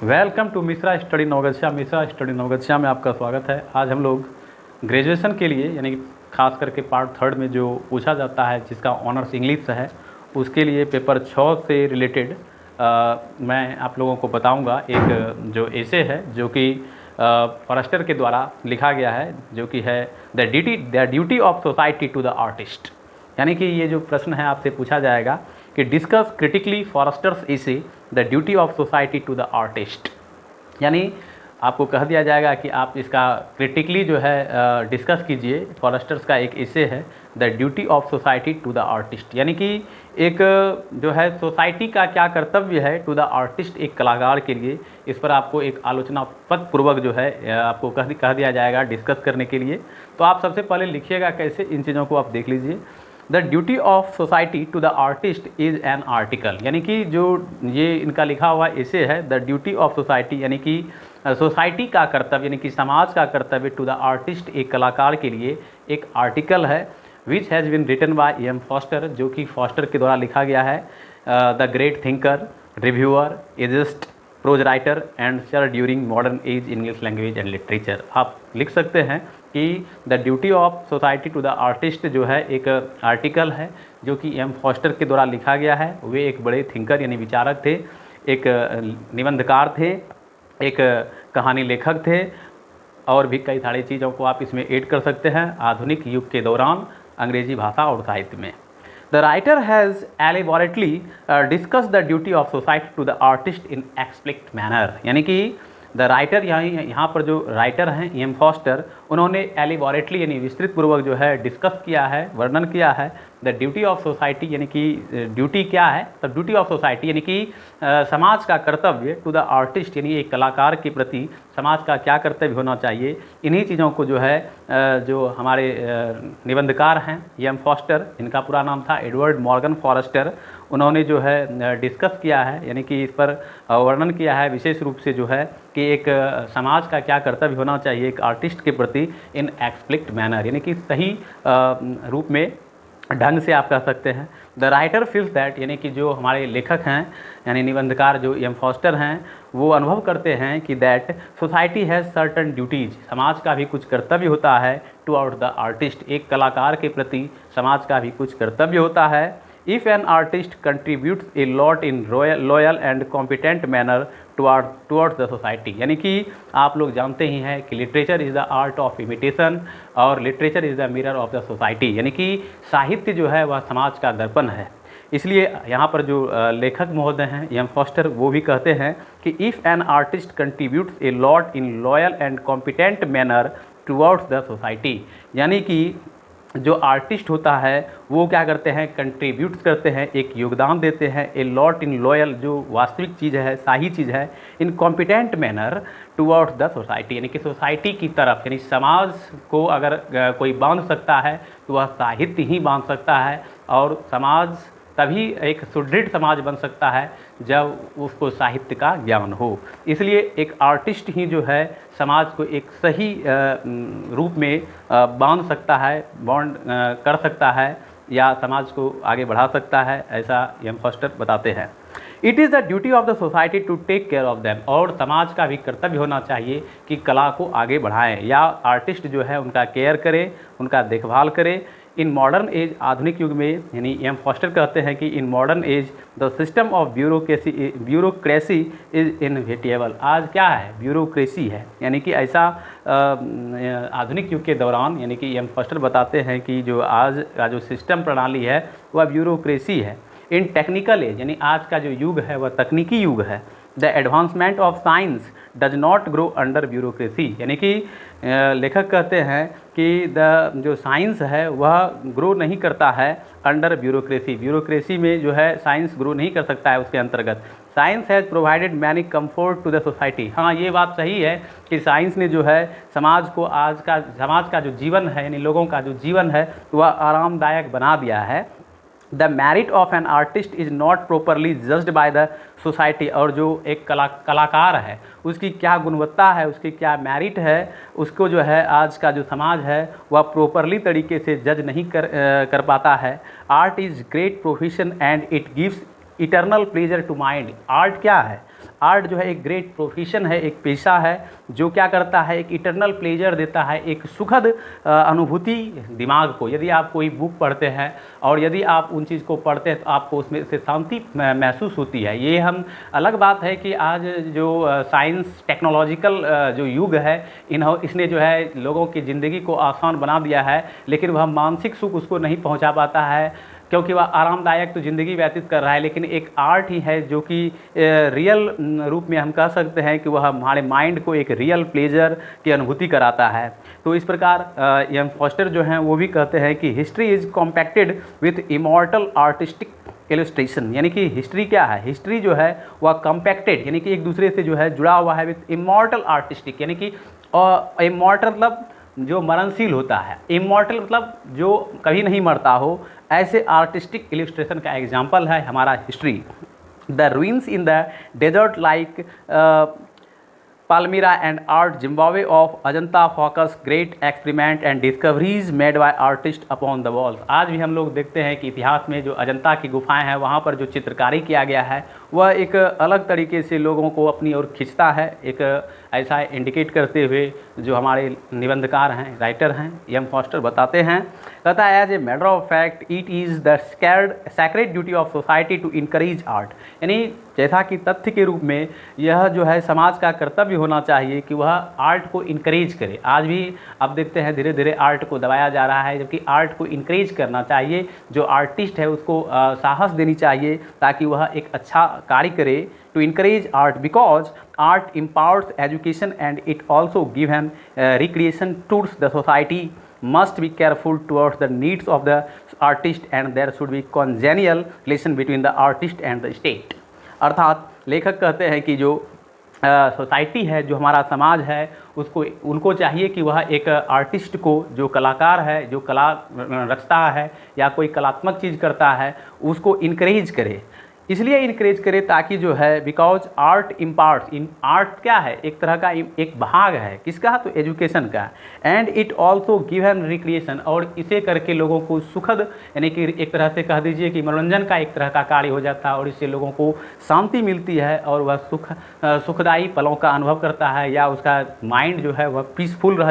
Welcome to Mishra study Navgachhia. Mishra study Navgachhia में आपका स्वागत है। आज हम लोग ग्रेजुएशन के लिए यानी कि खास करके पार्ट थर्ड में जो पूछा जाता है जिसका ऑनर्स इंग्लिश है उसके लिए पेपर 6 से रिलेटेड मैं आप लोगों को बताऊंगा। एक जो एसे है जो कि फॉरेस्टर के द्वारा लिखा गया है, जो कि है the duty of society to the artist. यानी कि ये जो प्रश्न है आपसे पूछा जाएगा कि discuss critically Forster's essay the duty of society to the artist. यानी आपको कह दिया जाएगा कि आप इसका क्रिटिकली जो है डिस्कस कीजिए। फॉरेस्टर्स का एक एसे है the duty of society to the artist, यानी कि एक जो है सोसाइटी का क्या कर्तव्य है टू द आर्टिस्ट, एक कलाकार के लिए। इस पर आपको एक आलोचनात्मक पूर्वक जो है आपको कह दिया जाएगा डिस्कस करने के लिए। तो आप सबसे पहले लिखिएगा कैसे, इन चीज़ों को आप देख लीजिए। The duty of society to the artist is an article, यानी कि जो ये इनका लिखा हुआ ऐसे है द ड्यूटी ऑफ सोसाइटी, यानी कि सोसाइटी का कर्तव्य यानी कि समाज का कर्तव्य टू द आर्टिस्ट, एक कलाकार के लिए एक आर्टिकल है। Which has been written by M Forster, जो कि फॉस्टर के द्वारा लिखा गया है। The great thinker, reviewer, essayist, prose writer and sir during modern age English language and literature. आप लिख सकते हैं कि the duty of society to the artist जो है एक आर्टिकल है जो कि एम फॉस्टर के द्वारा लिखा गया है। वे एक बड़े थिंकर यानी विचारक थे, एक निबंधकार थे, एक कहानी लेखक थे, और भी कई सारी चीज़ों को आप इसमें ऐड कर सकते हैं आधुनिक युग के दौरान अंग्रेजी भाषा और साहित्य में। The writer has elaborately discuss the duty of society to the artist in explicit manner, यानी कि द राइटर यहाँ पर जो राइटर हैं एम फॉस्टर, उन्होंने एलिबोरेटली यानी विस्तृत पूर्वक जो है डिस्कस किया है, वर्णन किया है द ड्यूटी ऑफ सोसाइटी, यानी कि ड्यूटी क्या है, द ड्यूटी ऑफ सोसाइटी यानी कि समाज का कर्तव्य टू द आर्टिस्ट, यानी एक कलाकार के प्रति समाज का क्या कर्तव्य होना चाहिए। इन्हीं चीज़ों को जो है जो हमारे निबंधकार हैं एम फॉस्टर, इनका पूरा नाम था एडवर्ड मॉर्गन फॉरेस्टर, उन्होंने जो है डिस्कस किया है, यानी कि इस पर वर्णन किया है विशेष रूप से जो है कि एक समाज का क्या कर्तव्य होना चाहिए एक आर्टिस्ट के प्रति इन एक्सप्लिक्ट मैनर, यानी कि सही रूप में, ढंग से आप कह सकते हैं। द राइटर फील्स दैट, यानी कि जो हमारे लेखक हैं यानी निबंधकार जो एम फॉस्टर हैं, वो अनुभव करते हैं कि that society has certain duties, समाज का भी कुछ कर्तव्य होता है टू आउट द आर्टिस्ट, एक कलाकार के प्रति समाज का भी कुछ कर्तव्य होता है। If an artist contributes a lot in loyal and competent manner towards the society, यानी कि आप लोग जानते ही हैं कि literature is the art of imitation और literature is the mirror of the society, यानी कि साहित्य जो है वह समाज का दर्पण है। इसलिए यहाँ पर जो लेखक महोदय हैं एम फॉस्टर, वो भी कहते हैं कि if an artist contributes a lot in loyal and competent manner towards the society, यानी कि जो आर्टिस्ट होता है वो क्या करते हैं, कंट्रीब्यूट करते हैं, एक योगदान देते हैं, ए लॉट इन लॉयल, जो वास्तविक चीज़ है, सही चीज़ है, in competent manner towards the society, यानी कि सोसाइटी की तरफ, यानी समाज को अगर कोई बांध सकता है तो वह साहित्य ही बांध सकता है, और समाज तभी एक सुदृढ़ समाज बन सकता है जब उसको साहित्य का ज्ञान हो। इसलिए एक आर्टिस्ट ही जो है समाज को एक सही रूप में बांध सकता है, बॉन्ड कर सकता है, या समाज को आगे बढ़ा सकता है, ऐसा एम फॉस्टर बताते हैं। It is the duty of the society to take care of them, और समाज का भी कर्तव्य होना चाहिए कि कला को आगे बढ़ाएं, या आर्टिस्ट जो है उनका केयर करे, उनका देखभाल करे। इन मॉडर्न एज, आधुनिक युग में, यानी एम फॉस्टर कहते हैं कि in modern age the system of bureaucracy is inevitable. आज क्या है, ब्यूरोक्रेसी है, यानी कि ऐसा आधुनिक युग के दौरान, यानी कि एम फॉस्टर बताते हैं कि जो आज का जो सिस्टम प्रणाली है वह ब्यूरोक्रेसी है। इन टेक्निकल एज, यानी आज का जो युग है वह तकनीकी युग है। The advancement of science does not grow under bureaucracy, यानी कि लेखक कहते हैं कि जो साइंस है वह ग्रो नहीं करता है अंडर ब्यूरोक्रेसी, ब्यूरोक्रेसी में जो है साइंस ग्रो नहीं कर सकता है उसके अंतर्गत। Science has provided many comfort to the society, हाँ ये बात सही है कि साइंस ने जो है समाज को, समाज का जो जीवन है, यानी लोगों का जो जीवन है वह आरामदायक बना दिया है। The merit of an artist is not properly judged by the society, और जो एक कलाकार है उसकी क्या गुणवत्ता है, उसकी क्या मेरिट है, उसको जो है आज का जो समाज है वह प्रॉपरली तरीके से जज नहीं कर पाता है। Art is great profession and it gives eternal pleasure to mind, art क्या है, आर्ट जो है एक ग्रेट प्रोफेशन है, एक पेशा है जो क्या करता है, एक इटरनल प्लेजर देता है, एक सुखद अनुभूति दिमाग को। यदि आप कोई बुक पढ़ते हैं और यदि आप उन चीज़ को पढ़ते हैं तो आपको उसमें से शांति महसूस होती है। ये हम अलग बात है कि आज जो साइंस टेक्नोलॉजिकल जो युग है इसने जो है लोगों की ज़िंदगी को आसान बना दिया है, लेकिन वह मानसिक सुख उसको नहीं पहुंचा पाता है, क्योंकि वह आरामदायक तो ज़िंदगी व्यतीत कर रहा है, लेकिन एक आर्ट ही है जो कि रियल रूप में हम कह सकते हैं कि वह हमारे माइंड को एक रियल प्लेजर की अनुभूति कराता है। तो इस प्रकार एम फॉस्टर जो हैं वो भी कहते हैं कि history is compacted with immortal artistic illustration, यानी कि हिस्ट्री क्या है, हिस्ट्री जो है वह कॉम्पैक्टेड यानी कि एक दूसरे से जो है जुड़ा हुआ है विथ इमॉर्टल आर्टिस्टिक, यानी कि इमॉर्टल मतलब जो मरणशील होता है, इमॉर्टल मतलब जो कभी नहीं मरता हो, ऐसे आर्टिस्टिक इलस्ट्रेशन का एग्जाम्पल है हमारा history. The ruins in the desert like Palmyra and art Zimbabwe of Ajanta focus great experiment and discoveries made by artists upon the walls। आज भी हम लोग देखते हैं कि इतिहास में जो अजंता की गुफाएं हैं वहाँ पर जो चित्रकारी किया गया है वह एक अलग तरीके से लोगों को अपनी ओर खींचता है, एक ऐसा इंडिकेट करते हुए जो हमारे निबंधकार हैं, राइटर हैं, एम फॉस्टर बताते हैं, कहता है as a matter of fact it is the sacred duty of society to encourage art, यानी जैसा कि तथ्य के रूप में यह जो है समाज का कर्तव्य होना चाहिए कि वह आर्ट को इनकरेज करे। आज भी अब देखते हैं धीरे धीरे आर्ट को दबाया जा रहा है, जबकि आर्ट को इनकरेज करना चाहिए, जो आर्टिस्ट है उसको साहस देनी चाहिए ताकि वह एक अच्छा कार्य करे। To encourage art because art empowers education and it also give an recreation tours the society must be careful towards the needs of the artist and there should be congenial relation between the artist and the state। अर्थात लेखक कहते हैं कि जो society है, जो हमारा समाज है, उसको उनको चाहिए कि वह एक आर्टिस्ट को, जो कलाकार है, जो कला रचता है या कोई कलात्मक चीज़ करता है, उसको इनकरेज करे। इसलिए इनकरेज करे ताकि जो है because art imparts, in art क्या है, एक तरह का एक भाग है किसका, तो एजुकेशन का, and it also give an recreation, और इसे करके लोगों को सुखद यानी कि एक तरह से कह दीजिए कि मनोरंजन का एक तरह का कार्य हो जाता है और इससे लोगों को शांति मिलती है और वह सुखदायी पलों का अनुभव करता है या उसका माइंड जो है वह पीसफुल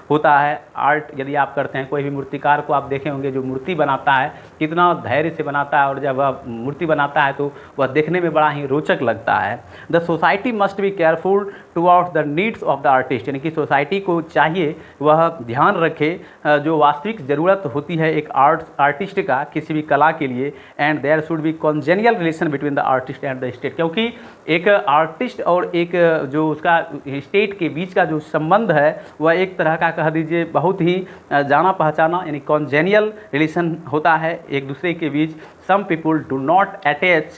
होता है। आर्ट यदि आप करते हैं, कोई भी मूर्तिकार को आप देखे होंगे जो मूर्ति बनाता है कितना धैर्य से बनाता है और जब वह मूर्ति बनाता है तो वह देखने में बड़ा ही रोचक लगता है। The society must be careful towards the needs of the artist, यानी कि सोसाइटी को चाहिए वह ध्यान रखे जो वास्तविक ज़रूरत होती है एक आर्टिस्ट का किसी भी कला के लिए, and there should be congenial relation between the artist and the state, क्योंकि एक आर्टिस्ट और एक जो उसका स्टेट के बीच का जो संबंध है वह एक तरह का कह दीजिए बहुत ही जाना पहचाना यानी कॉन्जेनियल रिलेशन होता है एक दूसरे के बीच। Some people do not attach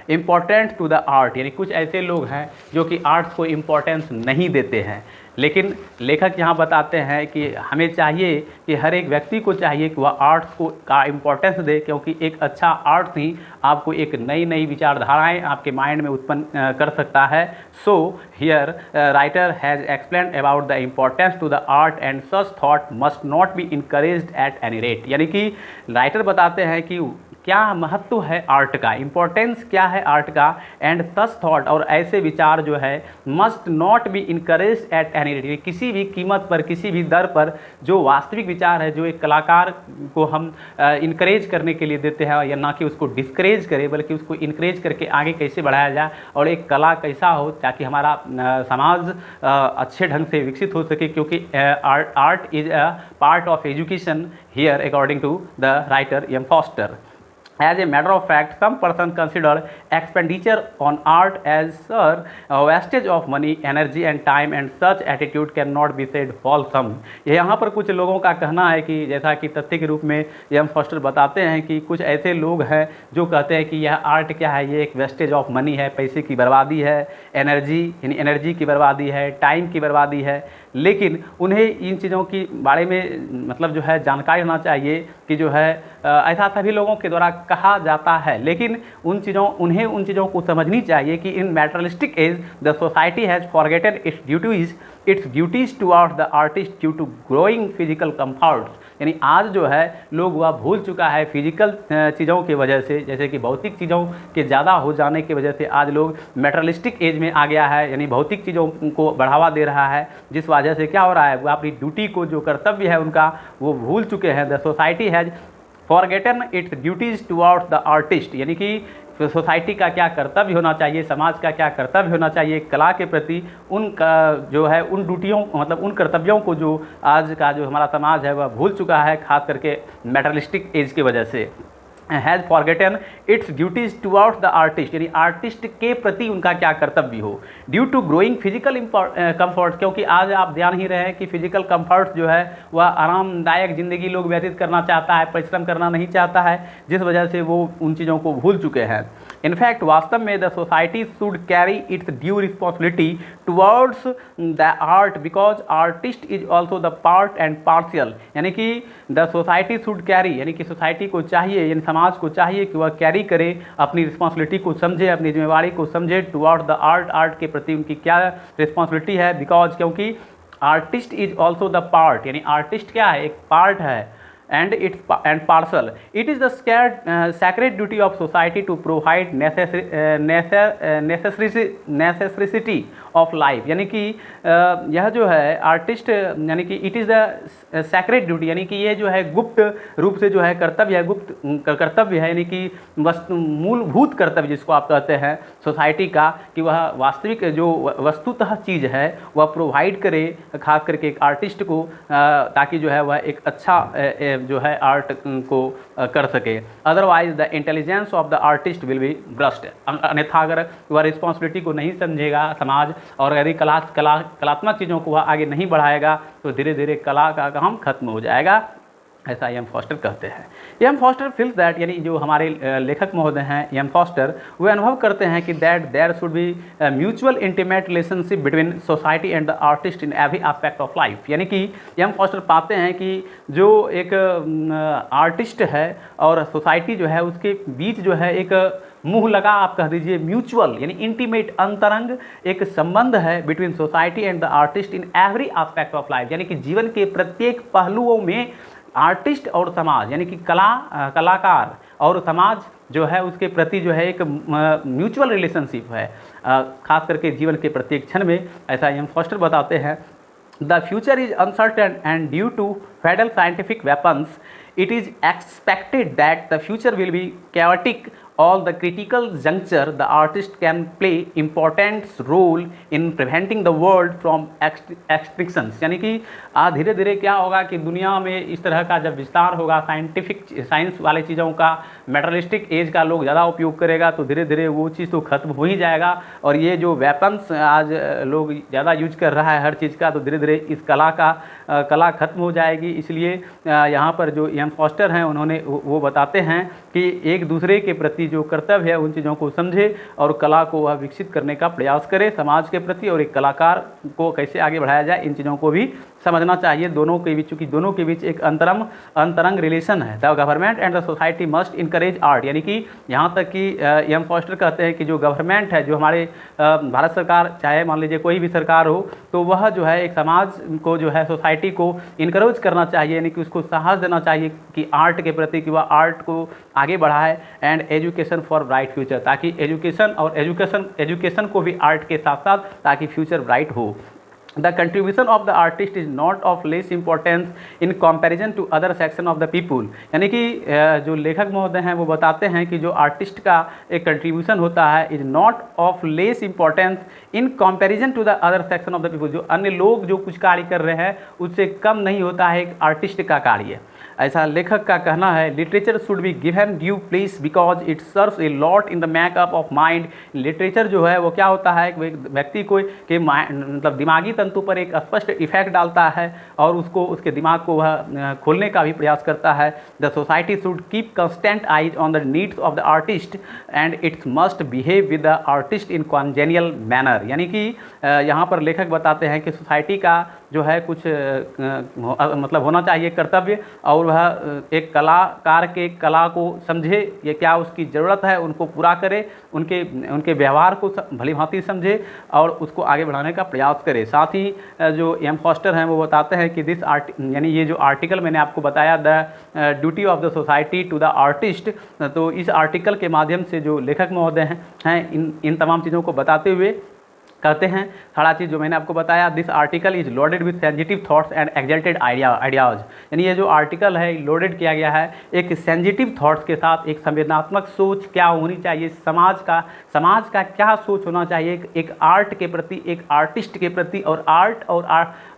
important to the art, यानी कुछ ऐसे लोग हैं जो कि आर्ट्स को इम्पोर्टेंस नहीं देते हैं, लेकिन लेखक यहाँ बताते हैं कि हमें चाहिए कि हर एक व्यक्ति को चाहिए कि वह आर्ट्स को का इम्पोर्टेंस दे, क्योंकि एक अच्छा आर्ट ही आपको एक नई नई विचारधाराएं आपके माइंड में उत्पन्न कर सकता है। So here writer has explained about the importance to the art and such thought must not be encouraged at any rate, यानी कि राइटर बताते हैं कि क्या महत्व है आर्ट का, इम्पोर्टेंस क्या है आर्ट का, एंड सच थॉट और ऐसे विचार जो है must not be encourage eight any rate, किसी भी कीमत पर किसी भी दर पर जो वास्तविक विचार है जो एक कलाकार को हम इनकरेज करने के लिए देते हैं या ना कि उसको डिस्करेज करें बल्कि उसको इनकरेज करके आगे कैसे बढ़ाया जाए और एक कला कैसा हो ताकि हमारा समाज अच्छे ढंग से विकसित हो सके, क्योंकि art is a part of education here according to the writer M Forster. As a matter of fact, some person consider expenditure on art as a wastage of money, energy and time, and such attitude cannot be said wholesome। यहाँ पर कुछ लोगों का कहना है कि जैसा कि तथ्य के रूप में एम फॉस्टर बताते हैं कि कुछ ऐसे लोग हैं जो कहते हैं कि यह आर्ट क्या है, ये एक वेस्टेज ऑफ मनी है, पैसे की बर्बादी है, एनर्जी की बर्बादी है, टाइम की बर्बादी है, लेकिन उन्हें इन चीज़ों की बारे में मतलब जो है जानकारी होना चाहिए कि जो है ऐसा सभी लोगों के द्वारा कहा जाता है, लेकिन उन्हें उन चीज़ों को समझनी चाहिए कि in materialistic age the society has forgotten its duties its duties towards the artist due to growing physical comforts. यानी आज जो है लोग वह भूल चुका है फिजिकल चीज़ों की वजह से, जैसे कि भौतिक चीज़ों के ज़्यादा हो जाने की वजह से आज लोग मेटरलिस्टिक एज में आ गया है, यानी भौतिक चीज़ों को बढ़ावा दे रहा है, जिस वजह से क्या हो रहा है, वो अपनी ड्यूटी को, जो कर्तव्य है उनका, वो भूल चुके हैं। The society has forgotten its duties towards the artist, यानी कि सोसाइटी का क्या कर्तव्य होना चाहिए, समाज का क्या कर्तव्य होना चाहिए कला के प्रति, उनका जो है उन ड्यूटियों, मतलब उन कर्तव्यों को जो आज का जो हमारा समाज है वह भूल चुका है, खास करके मेटरलिस्टिक एज की वजह से। Has forgotten its duties towards the artist, यानी आर्टिस्ट के प्रति उनका क्या कर्तव्य हो। Due to growing physical comfort, क्योंकि आज आप जान ही रहे हैं कि फिजिकल कंफर्ट जो है वह आरामदायक ज़िंदगी लोग व्यतीत करना चाहता है, परिश्रम करना नहीं चाहता है, जिस वजह से वो उन चीज़ों को भूल चुके हैं। इनफैक्ट वास्तव में the society should carry it's due responsibility towards the art because artist is also the part and partial, यानी कि द सोसाइटी शुड कैरी, यानी कि सोसाइटी को चाहिए, यानी समाज को चाहिए कि वह कैरी करे, अपनी रिस्पॉन्सिबिलिटी को समझे, अपनी जिम्मेवारी को समझे टुवर्ड्स द आर्ट, आर्ट के प्रति उनकी क्या रिस्पॉन्सिबिलिटी है। बिकॉज क्योंकि artist is also the part, यानी आर्टिस्ट क्या है, एक पार्ट है, and its and parcel. It is the sacred duty of society to provide necessity of life, यानी कि यह जो है आर्टिस्ट, यानी कि it is the sacred duty, यानी कि ये जो है गुप्त रूप से जो है कर्तव्य है, गुप्त कर्तव्य है, यानी कि मूलभूत कर्तव्य जिसको आप कहते हैं सोसाइटी का, कि वह वास्तविक जो वस्तुतः चीज़ है वह प्रोवाइड करे, खास करके एक आर्टिस्ट को, ताकि जो है वह एक अच्छा जो है आर्ट को कर सके। Otherwise the intelligence of the artist will be burst, अन्यथा अगर वह रिस्पॉन्सिबिलिटी को नहीं समझेगा समाज, और यदि कलात्मक चीज़ों को वह आगे नहीं बढ़ाएगा, तो धीरे धीरे कला का काम खत्म हो जाएगा, ऐसा एम फॉस्टर कहते हैं। एम फॉस्टर फील्स दैट, यानी जो हमारे लेखक महोदय हैं एम फॉस्टर, वे अनुभव करते हैं कि that there should be mutual intimate relationship between society and the artist in every aspect of life, यानी कि एम फॉस्टर पाते हैं कि जो एक आर्टिस्ट है और सोसाइटी जो है उसके बीच जो है एक मुँह लगा, आप कह दीजिए म्यूचुअल, यानी इंटीमेट, अंतरंग एक संबंध है between society and the artist in every aspect of life, यानी कि जीवन के प्रत्येक पहलुओं में आर्टिस्ट और समाज, यानी कि कलाकार और समाज जो है उसके प्रति जो है एक म्यूचुअल रिलेशनशिप है, खास करके जीवन के प्रत्येक क्षण में, ऐसा एम फॉस्टर बताते हैं। The future is uncertain and due to federal scientific weapons it is expected that the future will be chaotic. All the critical juncture, the artist can play important role in preventing the world from extinctions, यानी कि धीरे धीरे क्या होगा कि दुनिया में इस तरह का जब विस्तार होगा, साइंस वाले चीज़ों का, मेटरलिस्टिक एज का लोग ज़्यादा उपयोग करेगा, तो धीरे धीरे वो चीज़ तो खत्म हो ही जाएगा। और ये जो वेपन्स आज लोग ज़्यादा यूज कर रहा है हर चीज़ का, तो धीरे धीरे इस कला खत्म हो जाएगी। इसलिए यहाँ पर जो एम फॉस्टर हैं उन्होंने वो बताते हैं कि एक दूसरे के प्रति जो कर्तव्य है उन चीज़ों को समझे और कला को वह विकसित करने का प्रयास करे समाज के प्रति, और एक कलाकार को कैसे आगे बढ़ाया जाए इन चीज़ों को भी समझना चाहिए। दोनों के बीच, चूँकि दोनों के बीच एक अंतरंग रिलेशन है। The government and the society must encourage art, यानी कि यहाँ तक कि एम फॉस्टर कहते हैं कि जो गवर्नमेंट है, जो हमारे भारत सरकार, चाहे मान लीजिए कोई भी सरकार हो, तो वह जो है एक समाज को जो है सोसाइटी को इनकरेज करना चाहिए, यानी कि उसको साहस देना चाहिए कि आर्ट के प्रति, कि वह आर्ट को आगे बढ़ाए। And education for bright future, ताकि एजुकेशन को भी आर्ट के साथ साथ, ताकि फ्यूचर ब्राइट हो। The contribution of the artist is not of less importance in comparison to other section of the people, यानी कि जो लेखक महोदय हैं वो बताते हैं कि जो आर्टिस्ट का एक कंट्रीब्यूशन होता है is not of less importance in comparison to the other section of the people, जो अन्य लोग जो कुछ कार्य कर रहे हैं उससे कम नहीं होता है एक आर्टिस्ट का कार्य, ऐसा लेखक का कहना है। Literature should be given due place because it serves a lot in the makeup of mind. Literature जो है वो क्या होता है, एक व्यक्ति को के मतलब दिमागी तंतु पर एक स्पष्ट इफेक्ट डालता है और उसको, उसके दिमाग को वह खोलने का भी प्रयास करता है। The society should keep constant eyes on the needs of the artist and its must behave with the artist in congenial manner, यानी कि यहाँ पर लेखक बताते हैं कि सोसाइटी का जो है कुछ मतलब होना चाहिए कर्तव्य, और वह एक कलाकार के कला को समझे, ये क्या उसकी ज़रूरत है उनको पूरा करे, उनके व्यवहार को भली भांति समझे और उसको आगे बढ़ाने का प्रयास करे। साथ ही जो एम फॉस्टर हैं वो बताते हैं कि यानी ये जो आर्टिकल मैंने आपको बताया, the duty of the society to the artist, तो इस आर्टिकल के माध्यम से जो लेखक महोदय हैं इन तमाम चीज़ों को बताते हुए कहते हैं, सारा चीज़ जो मैंने आपको बताया, this article is loaded with sensitive thoughts and exalted ideas, यानी ये जो आर्टिकल है लोडेड किया गया है एक सेंसिटिव थॉट्स के साथ, एक संवेदनात्मक सोच क्या होनी चाहिए, समाज का क्या सोच होना चाहिए एक आर्ट के प्रति, एक आर्टिस्ट के प्रति, और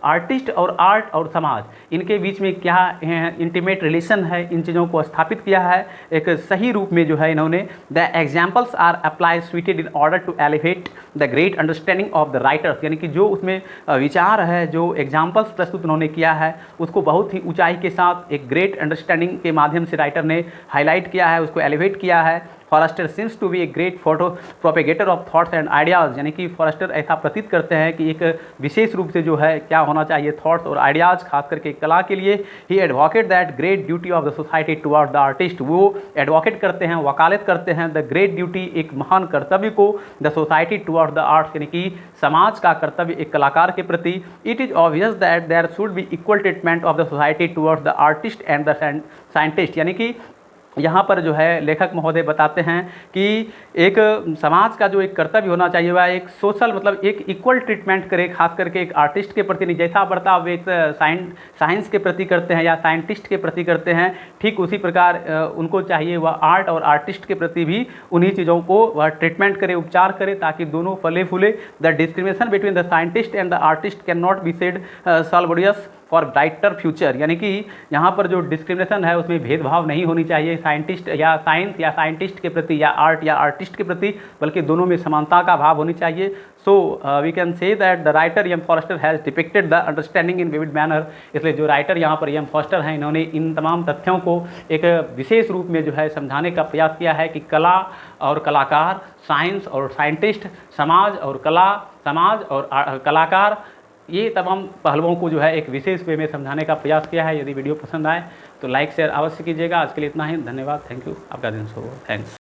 आर्टिस्ट और आर्ट और समाज, इनके बीच में क्या इंटीमेट रिलेशन है, इन चीज़ों को स्थापित किया है एक सही रूप में जो है इन्होंने। The examples are apply suited in order to elevate the great understanding of the writer's, यानी कि जो उसमें विचार है, जो एग्जाम्पल्स प्रस्तुत उन्होंने किया है उसको बहुत ही ऊंचाई के साथ एक ग्रेट अंडरस्टैंडिंग के माध्यम से राइटर ने हाईलाइट किया है, उसको एलिवेट किया है। Forster seems to be a great photo propagator of thoughts and ideas, यानी कि फॉरेस्टर ऐसा प्रतीत करते हैं कि एक विशेष रूप से जो है क्या होना चाहिए थॉट्स और आइडियाज़, खास करके कला के लिए। He advocate that great duty of the society toward the artist, वो एडवोकेट करते हैं, वकालत करते हैं द ग्रेट ड्यूटी, एक महान कर्तव्य को, the society toward the arts, यानी कि समाज का कर्तव्य एक कलाकार के प्रति। It is obvious that there should be equal treatment of the society towards the artist and the scientist, यानी कि यहाँ पर जो है लेखक महोदय बताते हैं कि एक समाज का जो एक कर्तव्य होना चाहिए वह एक सोशल, मतलब एक इक्वल ट्रीटमेंट करे, खास करके एक आर्टिस्ट के प्रति नहीं, जैसा बर्ताव एक साइंस के प्रति करते हैं या साइंटिस्ट के प्रति करते हैं, ठीक उसी प्रकार उनको चाहिए वह आर्ट और आर्टिस्ट के प्रति भी उन्हीं चीज़ों को वह ट्रीटमेंट करे, उपचार करे, ताकि दोनों फले फूले। The discrimination between the scientist and the artist can not be said salubrious for brighter future, यानी कि यहाँ पर जो डिस्क्रिमिनेशन है उसमें भेदभाव नहीं होनी चाहिए साइंटिस्ट या साइंस या साइंटिस्ट के प्रति या आर्ट या आर्टिस्ट के प्रति, बल्कि दोनों में समानता का भाव होनी चाहिए। So we can say that the writer M Forster has depicted the understanding in vivid manner, इसलिए जो राइटर यहाँ पर एम फॉरेस्टर हैं इन्होंने इन तमाम तथ्यों को एक विशेष रूप में जो है समझाने का प्रयास किया है कि कला और कलाकार, साइंस और साइंटिस्ट, समाज और कला, समाज और कलाकार, ये तमाम पहलुओं को जो है एक विशेष वे में समझाने का प्रयास किया है। यदि वीडियो पसंद आए तो लाइक शेयर अवश्य कीजिएगा। आज के लिए इतना ही, धन्यवाद, थैंक यू, आपका दिन शुभ हो, थैंक्स।